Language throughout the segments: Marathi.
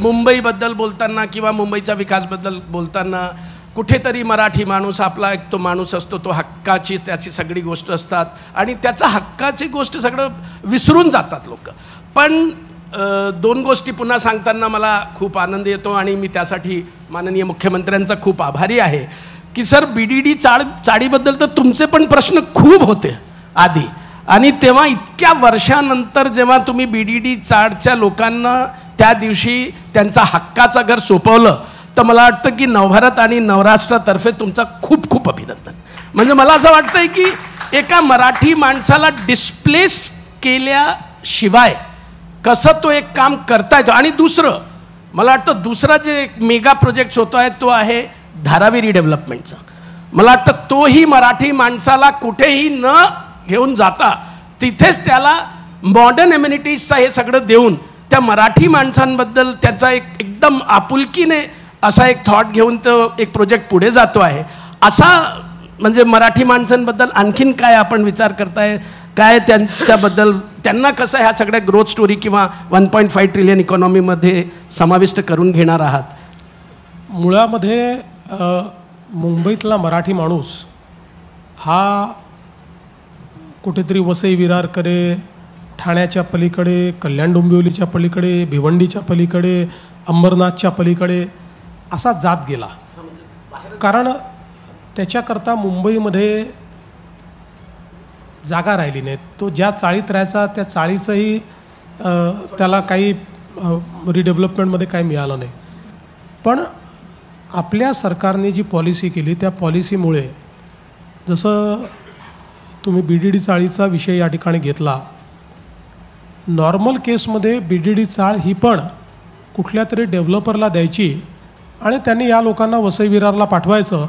मुंबईबद्दल बोलताना किंवा मुंबईच्या विकासबद्दल बोलताना कुठेतरी मराठी माणूस आपला एक तो माणूस असतो, तो हक्काची त्याची सगळी गोष्ट असतात आणि त्याचा हक्काची गोष्ट सगळं विसरून जातात लोक. पण दोन गोष्टी पुन्हा सांगताना मला खूप आनंद येतो आणि मी त्यासाठी माननीय मुख्यमंत्र्यांचा खूप आभारी आहे की सर BDD चाळीबद्दल तर तुमचे पण प्रश्न खूप होते आधी, आणि तेव्हा इतक्या वर्षानंतर जेव्हा तुम्ही BDD चाळच्या लोकांना त्या दिवशी त्यांचा हक्काचं घर सोपवलं, तर मला वाटतं की नवभारत आणि नवराष्ट्रातर्फे तुमचा खूप खूप अभिनंदन. म्हणजे मला असं वाटतंय की एका मराठी माणसाला डिस्प्लेस केल्याशिवाय कसं तो एक काम करता येतो. आणि दुसरं मला वाटतं दुसरा जे एक मेगा प्रोजेक्ट होतो आहे तो आहे धारावी रिडेव्हलपमेंटचा. मला वाटतं तोही मराठी माणसाला कुठेही न घेऊन जाता तिथेच त्याला मॉडर्न एम्युनिटीजचा हे सगळं देऊन त्या मराठी माणसांबद्दल त्याचा एक एकदम आपुलकीने असा एक थॉट घेऊन तो एक प्रोजेक्ट पुढे जातो आहे. असा म्हणजे मराठी माणसांबद्दल आणखीन काय आपण विचार करताय, काय त्यांच्याबद्दल त्यांना कसं ह्या सगळ्या ग्रोथ स्टोरी किंवा 1.5 ट्रिलियन इकॉनॉमीमध्ये समाविष्ट करून घेणार आहात? मुळामध्ये मुंबईतला मराठी माणूस हा कुठेतरी वसई विरारकडे, ठाण्याच्या पलीकडे, कल्याण डोंबिवलीच्या पलीकडे, भिवंडीच्या पलीकडे, अंबरनाथच्या पलीकडे असा जात गेला. कारण त्याच्याकरता मुंबईमध्ये जागा राहिली नाही. तो ज्या चाळीत राहायचा त्या चाळीचंही त्याला काही रिडेव्हलपमेंटमध्ये काही मिळालं नाही. पण आपल्या सरकारने जी पॉलिसी केली त्या पॉलिसीमुळे, जसं तुम्ही BDD चाळीचा विषय या ठिकाणी घेतला, नॉर्मल केसमध्ये BDD चाळ ही पण कुठल्या तरी डेव्हलपरला द्यायची आणि त्यांनी या लोकांना वसई विरारला पाठवायचं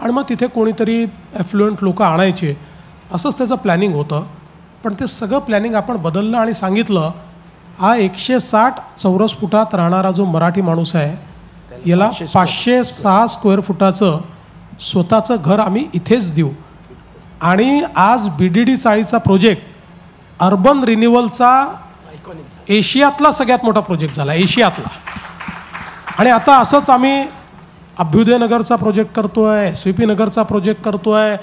आणि मग तिथे कोणीतरी ॲफ्लुएंट लोक आणायचे, असंच त्याचं प्लॅनिंग होतं. पण ते सगळं प्लॅनिंग आपण बदललं आणि सांगितलं हा 160 चौरस फुटात राहणारा जो मराठी माणूस आहे याला 506 स्क्वेअर फुटाचं स्वतःचं घर आम्ही इथेच देऊ. आणि आज BDD चाळीचा प्रोजेक्ट अर्बन रिन्युअलचा एशियातला सगळ्यात मोठा प्रोजेक्ट झाला, एशियातला. आणि आता असंच आम्ही अभ्युदय नगरचा प्रोजेक्ट करतो आहे, SVP नगरचा प्रोजेक्ट करतो आहे,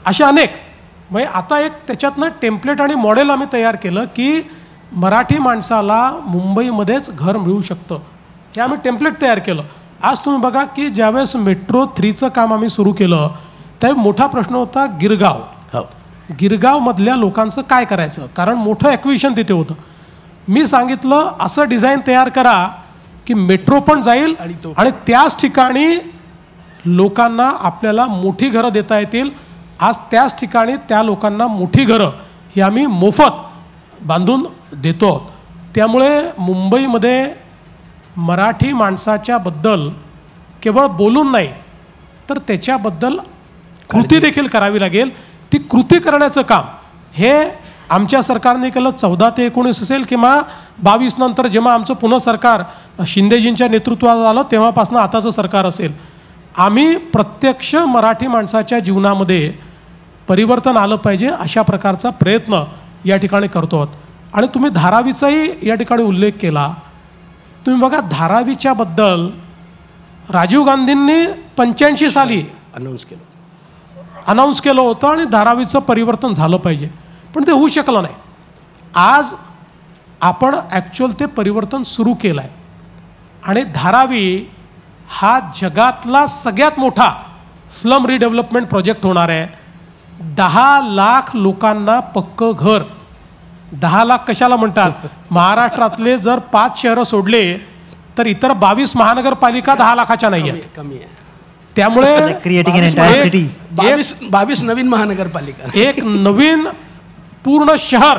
असे अनेक. म्हणजे आता एक त्याच्यातनं टेम्पलेट आणि मॉडेल आम्ही तयार केलं की मराठी माणसाला मुंबईमध्येच घर मिळू शकतं, हे आम्ही टेम्पलेट तयार केलं. आज तुम्ही बघा की ज्यावेळेस मेट्रो 3चं काम आम्ही सुरू केलं त्यावेळी मोठा प्रश्न होता गिरगाव. गिरगावमधल्या लोकांचं काय करायचं, कारण मोठं ॲक्विजिशन तिथे होतं. मी सांगितलं असं डिझाईन तयार करा की मेट्रो पण जाईल आणि त्याच ठिकाणी लोकांना आपल्याला मोठी घरं देता येतील. आज त्याच ठिकाणी त्या लोकांना मोठी घरं ही आम्ही मोफत बांधून देतो. त्यामुळे मुंबईमध्ये मराठी माणसाच्याबद्दल केवळ बोलून नाही तर त्याच्याबद्दल कृती देखील करावी लागेल. ती कृती करण्याचं काम हे आमच्या सरकारने केलं. 14 ते 19 असेल किंवा 22 नंतर जेव्हा आमचं पुन्हा सरकार शिंदेजींच्या नेतृत्वात आलं तेव्हापासून आताचं सरकार असेल, आम्ही प्रत्यक्ष मराठी माणसाच्या जीवनामध्ये परिवर्तन आलं पाहिजे अशा प्रकारचा प्रयत्न या ठिकाणी करतो आहोत. आणि तुम्ही धारावीचाही या ठिकाणी उल्लेख केला. तुम्ही बघा धारावीच्याबद्दल राजीव गांधींनी 85 साली अनाऊन्स केलं होतं आणि धारावीचं परिवर्तन झालं पाहिजे, पण ते होऊ शकलं नाही. आज आपण ॲक्च्युअल ते परिवर्तन सुरू केलं आहे आणि धारावी हा जगातला सगळ्यात मोठा स्लम रिडेव्हलपमेंट प्रोजेक्ट होणार आहे. 10 लाख लोकांना पक्कं घर. 10 लाख कशाला म्हणतात, महाराष्ट्रातले जर 5 शहरं सोडले तर इतर 22 महानगरपालिका 10 लाखाच्या नाही आहेत. कमी आहे. त्यामुळे 22 नवीन महानगरपालिका, एक नवीन पूर्ण शहर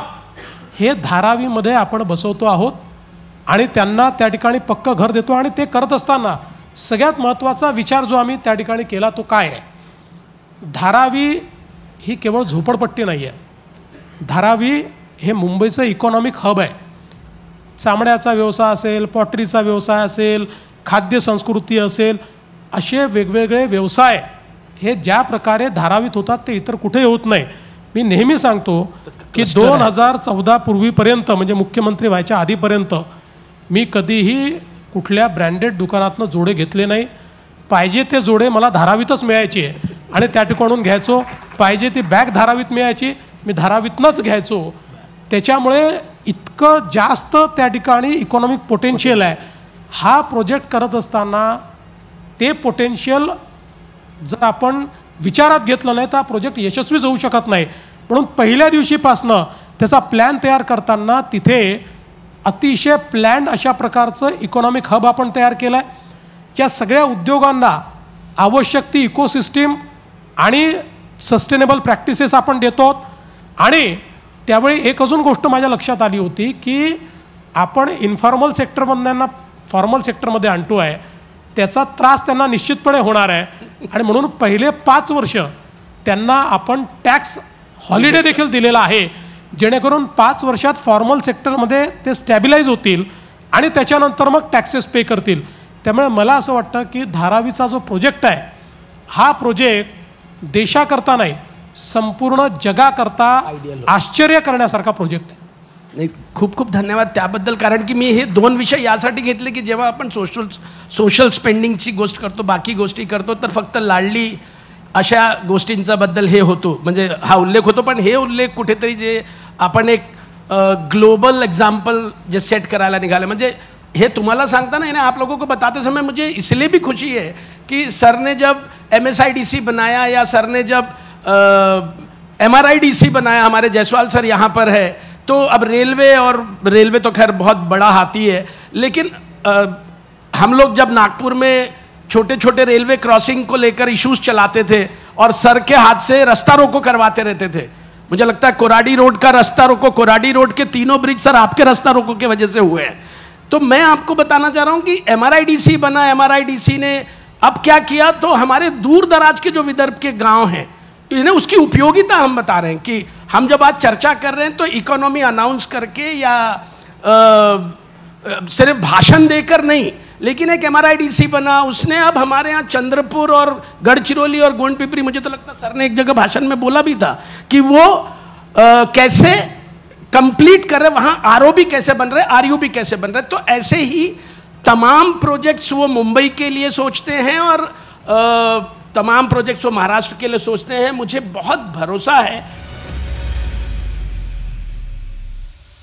हे धारावीमध्ये आपण बसवतो आहोत आणि त्यांना त्या ठिकाणी पक्कं घर देतो. आणि ते करत असताना सगळ्यात महत्त्वाचा विचार जो आम्ही त्या ठिकाणी केला तो काय आहे, धारावी ही केवळ झोपडपट्टी नाही आहे. धारावी हे मुंबईचं इकॉनॉमिक हब आहे. चामड्याचा व्यवसाय असेल, पॉटरीचा व्यवसाय असेल, खाद्य संस्कृती असेल, असे वेगवेगळे व्यवसाय हे ज्या प्रकारे धारावीत होतात ते इतर कुठे होत नाही. मी नेहमी सांगतो की 2014 पूर्वीपर्यंत म्हणजे मुख्यमंत्री व्हायच्या आधीपर्यंत मी कधीही कुठल्या ब्रँडेड दुकानातनं जोडे घेतले नाही. पाहिजे ते जोडे मला धारावीतच मिळायचे आणि त्या ठिकाणून घ्यायचो. पाहिजे ती बॅग धारावीत मिळायची, मी धारावीतनंच घ्यायचो. त्याच्यामुळे इतकं जास्त त्या ठिकाणी इकॉनॉमिक पोटेन्शियल आहे. हा प्रोजेक्ट करत असताना ते पोटेन्शियल जर आपण विचारात घेतलं नाही तर हा प्रोजेक्ट यशस्वीच होऊ शकत नाही. म्हणून पहिल्या दिवशीपासनं त्याचा प्लॅन तयार करताना तिथे अतिशय प्लॅन्ड अशा प्रकारचं इकॉनॉमिक हब आपण तयार केलं आहे. या सगळ्या उद्योगांना आवश्यक ती इकोसिस्टीम आणि सस्टेनेबल प्रॅक्टिसेस आपण देतो. आणि त्यावेळी एक अजून गोष्ट माझ्या लक्षात आली होती की आपण इन्फॉर्मल सेक्टरमधल्यांना फॉर्मल सेक्टरमध्ये आणतो आहे, त्याचा त्रास त्यांना निश्चितपणे होणार आहे. आणि म्हणून पहिले 5 वर्ष त्यांना आपण टॅक्स हॉलिडे देखील दिलेला आहे, जेणेकरून 5 वर्षात फॉर्मल सेक्टरमध्ये ते स्टॅबिलाईज होतील आणि त्याच्यानंतर मग टॅक्सेस पे करतील. त्यामुळे मला असं वाटतं की धारावीचा जो प्रोजेक्ट आहे हा प्रोजेक्ट देशाकरता नाही, संपूर्ण जगाकरता आश्चर्य करण्यासारखा प्रोजेक्ट आहे. नाही, खूप खूप धन्यवाद त्याबद्दल. कारण की मी हे 2 विषय यासाठी घेतले की जेव्हा आपण सोशल स्पेंडिंगची गोष्ट करतो, बाकी गोष्टी करतो, तर फक्त लाडली अशा गोष्टींचा बद्दल हे होतो, म्हणजे हा उल्लेख होतो. पण हे उल्लेख कुठेतरी जे आपण एक ग्लोबल एग्जाम्पल जे सेट करायला निघाले, म्हणजे ये तुम्हारा सांगता ना, आप लोगों को बताते समय मुझे इसलिए भी खुशी है कि सर ने जब MSIDC बनाया या सर ने जब MRIDC बनाया, हमारे जायसवाल सर यहाँ पर है, तो अब रेलवे तो खैर बहुत बड़ा हाथी है, लेकिन हम लोग जब नागपुर में छोटे छोटे रेलवे क्रॉसिंग को लेकर इश्यूज चलाते थे और सर के हाथ से रास्ता रोको करवाते रहते थे. मुझे लगता है कोराडी रोड का रास्ता रोको, कोराडी रोड के 3 ब्रिज सर आपके रास्ता रोको की वजह से हुए हैं. तो मैं आपको बताना चाह रहा हूँ कि MRIDC बना, MRIDC ने अब क्या किया, तो हमारे दूर दराज के जो विदर्भ के गांव हैं, इन्हें उसकी उपयोगिता हम बता रहे हैं कि हम जब आज चर्चा कर रहे हैं तो इकोनॉमी अनाउंस करके या सिर्फ भाषण देकर नहीं, लेकिन एक MRIDC बना, उसने अब हमारे यहाँ चंद्रपुर और गढ़चिरौली और गोंडपिपरी, मुझे तो लगता है सर ने एक जगह भाषण में बोला भी था कि वो कैसे कंप्लीट कर रहे, वहाँ RO भी कैसे बन रहे, RU भी कैसे बन रहे. तो ऐसे ही तमाम प्रोजेक्ट्स वो मुंबई के लिए सोचते हैं और तमाम प्रोजेक्ट्स वो महाराष्ट्र के लिए सोचते हैं. मुझे बहुत भरोसा है